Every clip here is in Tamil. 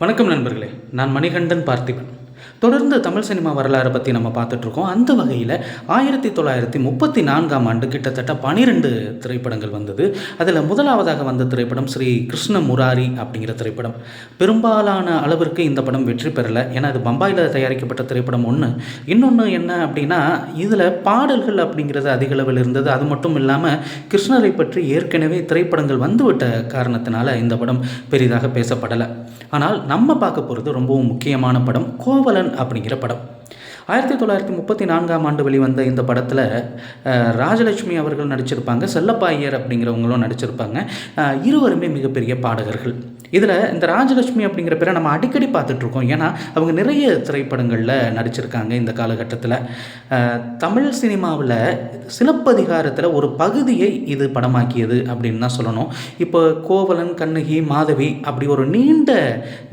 வணக்கம் நண்பர்களே, நான் மணிகண்டன் பார்த்திபன். தொடர்ந்து தமிழ் சினிமா வரலாறு பற்றி நம்ம பார்த்துட்ருக்கோம். அந்த வகையில் 1934ஆம் ஆண்டு கிட்டத்தட்ட 12 திரைப்படங்கள் வந்தது. அதில் முதலாவதாக வந்த திரைப்படம் ஸ்ரீ கிருஷ்ண முராரி அப்படிங்கிற திரைப்படம். பெரும்பாலான அளவிற்கு இந்த படம் வெற்றி பெறலை. ஏன்னா அது பம்பாயில் தயாரிக்கப்பட்ட திரைப்படம் ஒன்று. இன்னொன்று என்ன அப்படின்னா, இதில் பாடல்கள் அப்படிங்கிறது அதிக அளவில் இருந்தது. அது மட்டும் இல்லாமல் கிருஷ்ணரை பற்றி ஏற்கனவே திரைப்படங்கள் வந்துவிட்ட காரணத்தினால இந்த படம் பெரிதாக பேசப்படலை. ஆனால் நம்ம பார்க்க போகிறது ரொம்பவும் முக்கியமான படம், கோவலன் அப்படிங்கிற படம். 1934ஆம் ஆண்டு வெளிவந்த இந்த படத்தில் ராஜலட்சுமி அவர்கள் நடிச்சிருப்பாங்க, செல்லப்பா ஐயர் அப்படிங்கிறவங்களும் நடிச்சிருப்பாங்க. இருவருமே மிகப்பெரிய பாடகர்கள். இதில் இந்த ராஜலட்சுமி அப்படிங்கிற பேரை நம்ம அடிக்கடி பார்த்துட்ருக்கோம். ஏன்னா அவங்க நிறைய திரைப்படங்களில் நடிச்சிருக்காங்க. இந்த காலகட்டத்தில் தமிழ் சினிமாவில் சிலப்பதிகாரத்தில் ஒரு பகுதியை இது படமாக்கியது அப்படின்னு தான் சொல்லணும். இப்போ கோவலன், கண்ணகி, மாதவி அப்படி ஒரு நீண்ட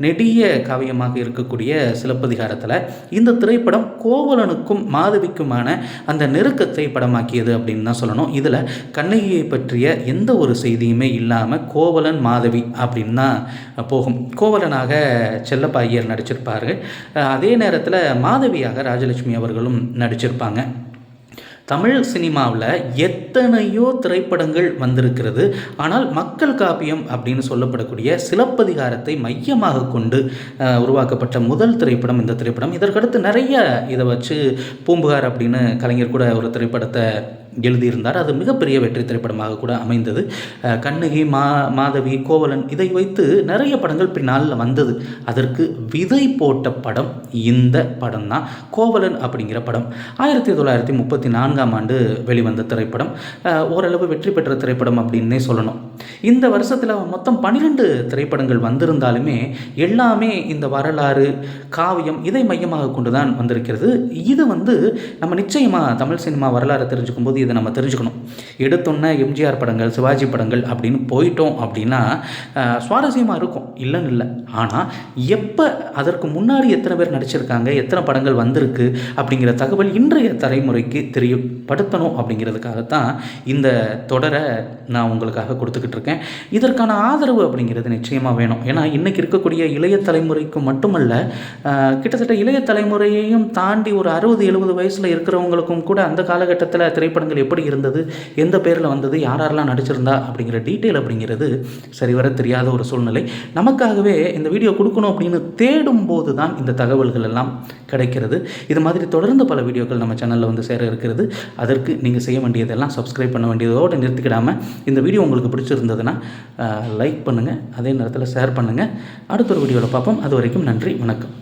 நெடிய காவியமாக இருக்கக்கூடிய சிலப்பதிகாரத்தில் இந்த திரைப்படம் கோவலனுக்கும் மாதவிக்குமான அந்த நெருக்கத்தை படமாக்கியது அப்படின்னு தான் சொல்லணும். இதில் கண்ணகியை பற்றிய எந்த ஒரு செய்தியுமே இல்லாமல் கோவலன், மாதவி அப்படின்னு தான் போகும். கோவலனாக செல்லப்பா ஐயர் நடிச்சிருப்பார். அதே நேரத்தில் மாதவியாக ராஜலட்சுமி அவர்களும் நடிச்சிருப்பாங்க. தமிழ் சினிமாவில் எத்தனையோ திரைப்படங்கள் வந்திருக்கிறது. ஆனால் மக்கள் காப்பியம் அப்படின்னு சொல்லப்படக்கூடிய சிலப்பதிகாரத்தை மையமாக கொண்டு உருவாக்கப்பட்ட முதல் திரைப்படம் இந்த திரைப்படம். இதற்கடுத்து நிறைய இதை வச்சு பூம்புகார் அப்படின்னு கலைஞர் கூட ஒரு திரைப்படத்தை எழுதியிருந்தார். அது மிகப்பெரிய வெற்றி திரைப்படமாக கூட அமைந்தது. கண்ணகி, மாதவி, கோவலன் இதை வைத்து நிறைய படங்கள் பின்னால் வந்தது. அதற்கு விதை போட்ட படம் இந்த படம் தான், கோவலன் அப்படிங்கிற படம். 1934ஆம் ஆண்டு வெளிவந்த திரைப்படம். ஓரளவு வெற்றி பெற்ற திரைப்படம் அப்படின்னே சொல்லணும். இந்த வருஷத்தில் மொத்தம் 12 திரைப்படங்கள் வந்திருந்தாலுமே எல்லாமே இந்த வரலாறு, காவியம் இதை மையமாக கொண்டு தான் வந்திருக்கிறது. இது நம்ம நிச்சயமாக தமிழ் சினிமா வரலாறு தெரிஞ்சுக்கும் போது இதை நம்ம தெரிஞ்சுக்கணும். எடுத்தோன்னே எம்ஜிஆர் படங்கள், சிவாஜி படங்கள் அப்படின்னு போயிட்டோம் அப்படின்னா சுவாரஸ்யமாக இருக்கும், இல்லைன்னு இல்லை. ஆனால் எப்போ அதற்கு முன்னாடி எத்தனை பேர் நடிச்சிருக்காங்க, எத்தனை படங்கள் வந்திருக்கு அப்படிங்கிற தகவல் இன்றைய தலைமுறைக்கு தெரியப்படுத்தணும் அப்படிங்கிறதுக்காகத்தான் இந்த தொடரை நான் உங்களுக்காக கொடுத்துக்கிட்டு இருக்கேன். இதற்கான ஆதரவு அப்படிங்கிறது நிச்சயமாக வேணும். ஏன்னா இன்றைக்கி இருக்கக்கூடிய இளைய தலைமுறைக்கு மட்டுமல்ல, கிட்டத்தட்ட இளைய தலைமுறையையும் தாண்டி ஒரு 60-70 வயசில் இருக்கிறவங்களுக்கும் கூட அந்த காலகட்டத்தில் திரைப்படங்கள் எப்படி இருந்தது, எந்த பேரில் வந்தது, யாரெல்லாம் நடிச்சிருந்தா அப்படிங்கிற டீட்டெயில் அப்படிங்கிறது சரிவர தெரியாத ஒரு சூழ்நிலை. நமக்காகவே இந்த வீடியோ கொடுக்கணும் அப்படின்னு தேடும் போது தான் இந்த தகவல்கள் எல்லாம் கிடைக்கிறது. இது மாதிரி தொடர்ந்து பல வீடியோக்கள் நம்ம சேனலில் சேர இருக்கிறது. அதற்கு நீங்கள் செய்ய வேண்டியதெல்லாம் சப்ஸ்கிரைப் பண்ண வேண்டியதோடு நிறுத்திக்கிடாமல், இந்த வீடியோ உங்களுக்கு பிடிச்சிருந்ததுன்னா லைக் பண்ணுங்கள், அதே நேரத்தில் ஷேர் பண்ணுங்கள். அடுத்த ஒரு வீடியோவில் பார்ப்போம். அது வரைக்கும் நன்றி, வணக்கம்.